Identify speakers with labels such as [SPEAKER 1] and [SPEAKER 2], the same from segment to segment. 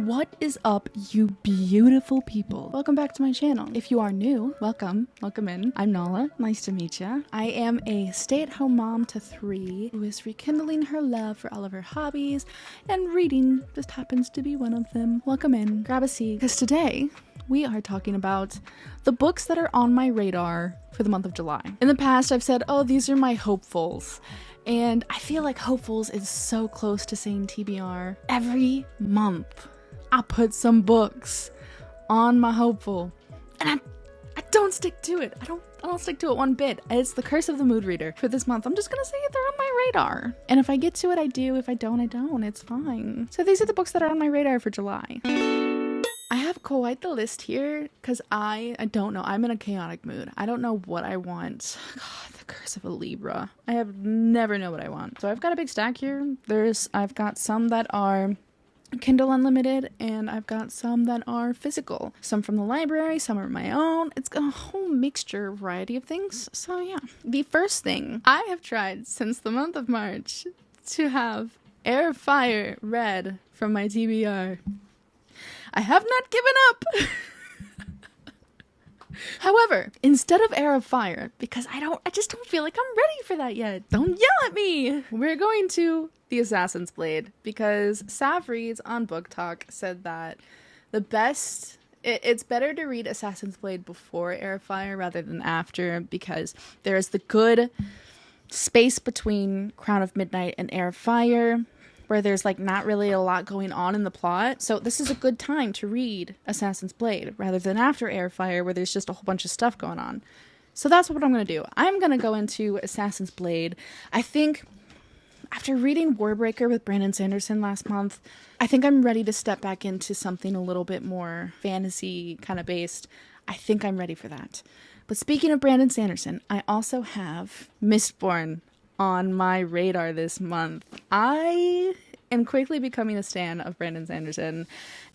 [SPEAKER 1] What is up, you beautiful people? Welcome back to my channel. If you are new, welcome in. I'm Nala, nice to meet ya. I am a stay-at-home mom to 3 who is rekindling her love for all of her hobbies, and reading just happens to be one of them. Welcome in, grab a seat, because today we are talking about the books that are on my radar for the month of July. In the past, I've said, oh, these are my hopefuls. And I feel like hopefuls is so close to saying TBR. Every month, I put some books on my hopeful, and I don't stick to it. I don't stick to it one bit. It's the curse of the mood reader for this month. I'm just gonna say they're on my radar. And if I get to it, I do. If I don't, I don't. It's fine. So these are the books that are on my radar for July. I have quite the list here because I don't know. I'm in a chaotic mood. I don't know what I want. God, the curse of a Libra. I have never know what I want. So I've got a big stack here. I've got some that are Kindle Unlimited, and I've got some that are physical. Some from the library, some are my own. It's a whole mixture, variety of things. So yeah. The first thing I have tried since the month of March to have Air Fire read from my TBR. I have not given up. However, instead of Air of Fire, because I just don't feel like I'm ready for that yet. Don't yell at me. We're going to The Assassin's Blade, because Sav Reads on Book Talk said that it's better to read Assassin's Blade before Air of Fire rather than after, because there's the good space between Crown of Midnight and Air of Fire, where there's like not really a lot going on in the plot. So this is a good time to read Assassin's Blade rather than after Air of Fire, where there's just a whole bunch of stuff going on. So that's what I'm going to do. I'm going to go into Assassin's Blade. I think after reading Warbreaker with Brandon Sanderson last month, I think I'm ready to step back into something a little bit more fantasy kind of based. I think I'm ready for that. But speaking of Brandon Sanderson, I also have Mistborn on my radar this month. I am quickly becoming a stan of Brandon Sanderson,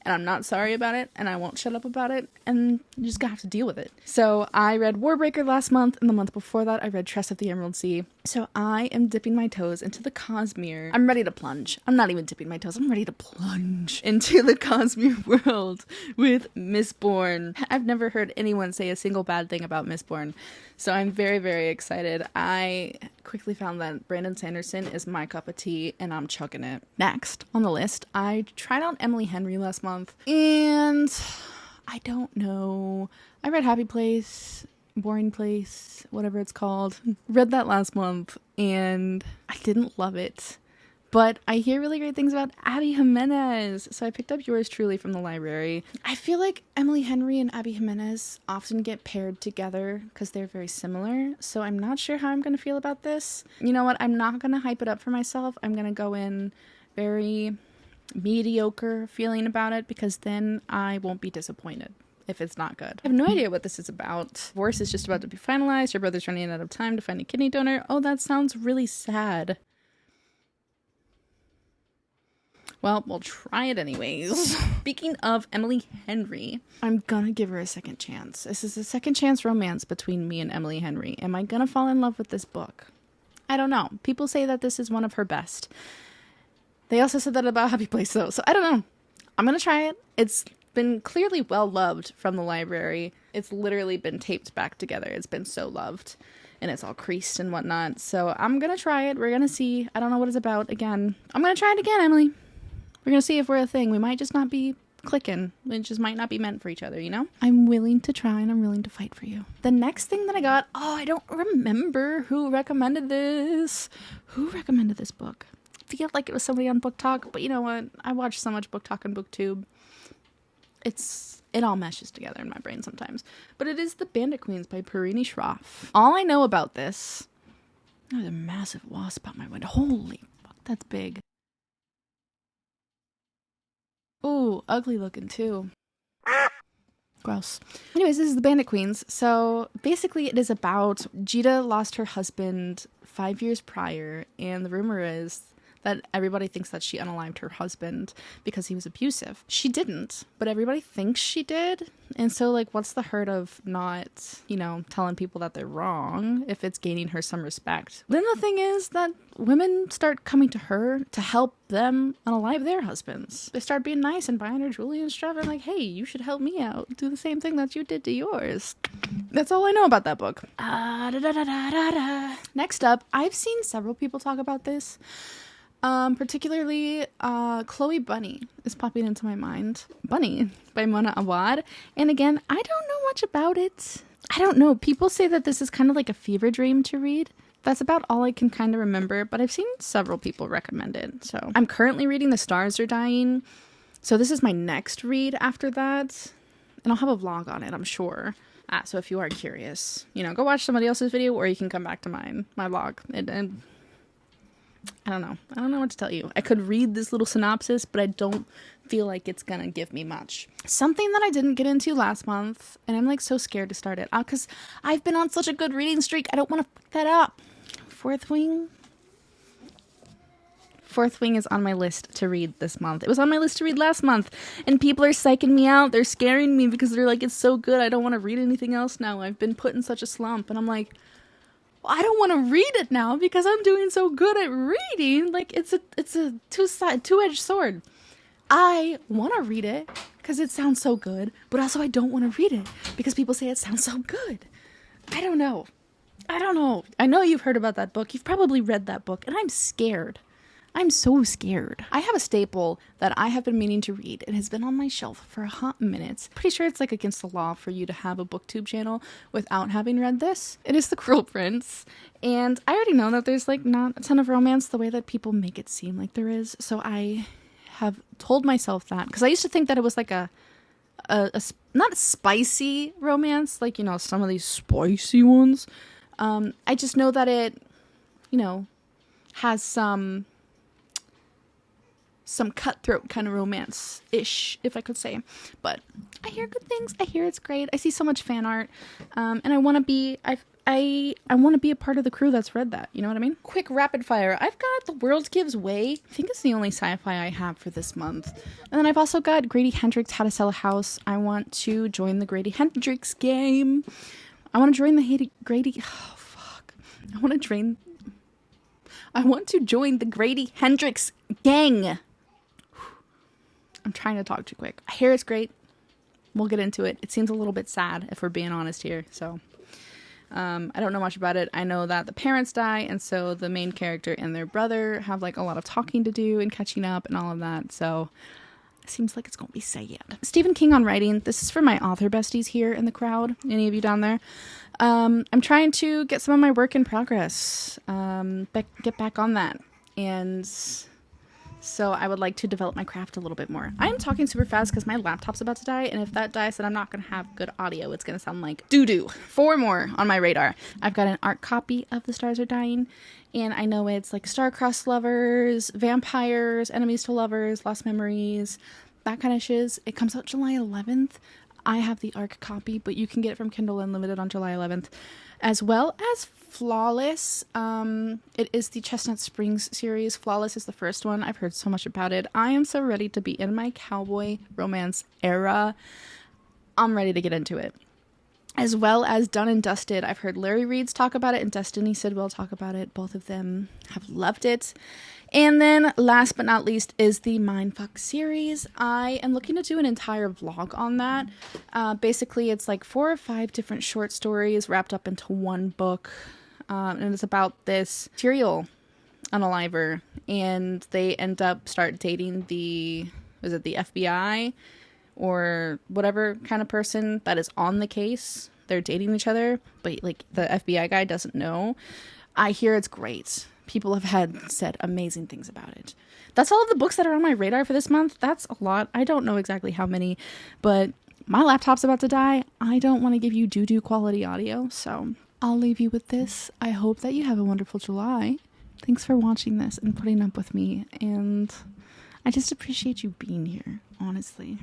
[SPEAKER 1] and I'm not sorry about it, and I won't shut up about it, and you just gotta have to deal with it. So I read Warbreaker last month, and the month before that I read Tress of the Emerald Sea. So I am dipping my toes into the Cosmere. I'm ready to plunge. I'm not even dipping my toes. I'm ready to plunge into the Cosmere world with Mistborn. I've never heard anyone say a single bad thing about Mistborn, so I'm very, very excited. I quickly found that Brandon Sanderson is my cup of tea, and I'm chugging it. Next on the list, I tried out Emily Henry last month, and I don't know. I read Happy Place, Boring Place, whatever it's called. Read that last month, and I didn't love it. But I hear really great things about Abby Jimenez, so I picked up Yours Truly from the library. I feel like Emily Henry and Abby Jimenez often get paired together because they're very similar, so I'm not sure how I'm going to feel about this. You know what? I'm not going to hype it up for myself. I'm going to go in very mediocre feeling about it, because then I won't be disappointed if it's not good. I have no idea what this is about. Divorce is just about to be finalized. Your brother's running out of time to find a kidney donor. Oh, that sounds really sad. Well, we'll try it anyways. Speaking of Emily Henry, I'm gonna give her a second chance. This is a second chance romance between me and Emily Henry. Am I gonna fall in love with this book? I don't know. People say that this is one of her best. They also said that about Happy Place though, so I don't know. I'm gonna try it. It's been clearly well loved from the library. It's literally been taped back together. It's been so loved. And it's all creased and whatnot. So I'm gonna try it. We're gonna see. I don't know what it's about again. I'm gonna try it again, Emily. We're gonna see if we're a thing. We might just not be clicking. We just might not be meant for each other, you know? I'm willing to try, and I'm willing to fight for you. The next thing that I got, I don't remember who recommended this. Who recommended this book? I feel like it was somebody on Book Talk, but you know what? I watch so much Book Talk and BookTube. It all meshes together in my brain sometimes. But it is The Bandit Queens by Perini Schroff. All I know about this... There's a massive wasp out my window. Holy fuck, that's big. Ooh, ugly looking too. Gross. Anyways, this is The Bandit Queens. So basically it is about Jita lost her husband 5 years prior, and the rumor is that everybody thinks that she unalived her husband because he was abusive. She didn't, but everybody thinks she did. And so, like, what's the hurt of not, you know, telling people that they're wrong if it's gaining her some respect? Then the thing is that women start coming to her to help them unalive their husbands. They start being nice and buying her jewelry and stuff and like, hey, you should help me out. Do the same thing that you did to yours. That's all I know about that book. Next up, I've seen several people talk about this. Particularly Chloe Bunny is popping into my mind. Bunny by Mona Awad. And again, I don't know much about it. I don't know. People say that this is kind of like a fever dream to read. That's about all I can kind of remember, but I've seen several people recommend it. So I'm currently reading The Stars Are Dying. So this is my next read after that. And I'll have a vlog on it, I'm sure. So if you are curious, you know, go watch somebody else's video or you can come back to my vlog. And I don't know. I don't know what to tell you. I could read this little synopsis, but I don't feel like it's gonna give me much. Something that I didn't get into last month, and I'm like so scared to start it because I've been on such a good reading streak. I don't want to fuck that up. Fourth Wing. Fourth Wing is on my list to read this month. It was on my list to read last month, and people are psyching me out. They're scaring me because they're like, it's so good. I don't want to read anything else now. I've been put in such a slump, and I'm like, I don't want to read it now because I'm doing so good at reading. Like, it's a two-edged sword. I want to read it because it sounds so good, but also I don't want to read it because people say it sounds so good. I don't know. I know you've heard about that book. You've probably read that book, and I'm scared. I'm so scared. I have a staple that I have been meaning to read. It has been on my shelf for a hot minute. Pretty sure it's like against the law for you to have a booktube channel without having read this. It is The Cruel Prince. And I already know that there's like not a ton of romance the way that people make it seem like there is. So I have told myself that because I used to think that it was like a not a spicy romance, like, you know, some of these spicy ones. I just know that it, you know, has some cutthroat kind of romance-ish, if I could say. But I hear good things. I hear it's great. I see so much fan art. And I want to be... I want to be a part of the crew that's read that. You know what I mean? Quick rapid fire. I've got The World Gives Way. I think it's the only sci-fi I have for this month. And then I've also got Grady Hendrix' How to Sell a House. I want to join the Grady Hendrix game. I want to join the Grady... Oh, fuck. I want to join the Grady Hendrix gang. I'm trying to talk too quick. I hear it's great. We'll get into it. It seems a little bit sad if we're being honest here. So I don't know much about it. I know that the parents die, and so the main character and their brother have like a lot of talking to do and catching up and all of that. So it seems like it's going to be sad. Stephen King on writing. This is for my author besties here in the crowd. Any of you down there? I'm trying to get some of my work in progress. Get back on that. And so I would like to develop my craft a little bit more. I am talking super fast because my laptop's about to die, and if that dies, then I'm not going to have good audio. It's going to sound like doo-doo. 4 more on my radar. I've got an art copy of The Stars Are Dying, and I know it's like star-crossed lovers, vampires, enemies to lovers, lost memories, that kind of shiz. It comes out July 11th. I have the ARC copy, but you can get it from Kindle Unlimited on July 11th, as well as Flawless. It is the Chestnut Springs series. Flawless is the first one. I've heard so much about it. I am so ready to be in my cowboy romance era. I'm ready to get into it. As well as Done and Dusted. I've heard Larry Reeds talk about it and Destiny Sidwell talk about it. Both of them have loved it. And then last but not least is the Mindfuck series. I am looking to do an entire vlog on that. Basically, it's like 4 or 5 different short stories wrapped up into one book. And it's about this serial unaliver. And they end up start dating the FBI? Or whatever kind of person that is on the case. They're dating each other, but like the FBI guy doesn't know. I hear it's great. People have said amazing things about it. That's all of the books that are on my radar for this month. That's a lot. I don't know exactly how many, but my laptop's about to die. I don't want to give you doo-doo quality audio, so I'll leave you with this. I hope that you have a wonderful July. Thanks for watching this and putting up with me, and I just appreciate you being here, honestly.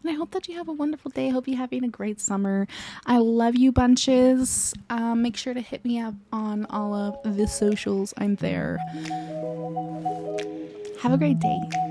[SPEAKER 1] And I hope that you have a wonderful day. I hope you're having a great summer. I love you bunches. Make sure to hit me up on all of the socials. I'm there. Have a great day.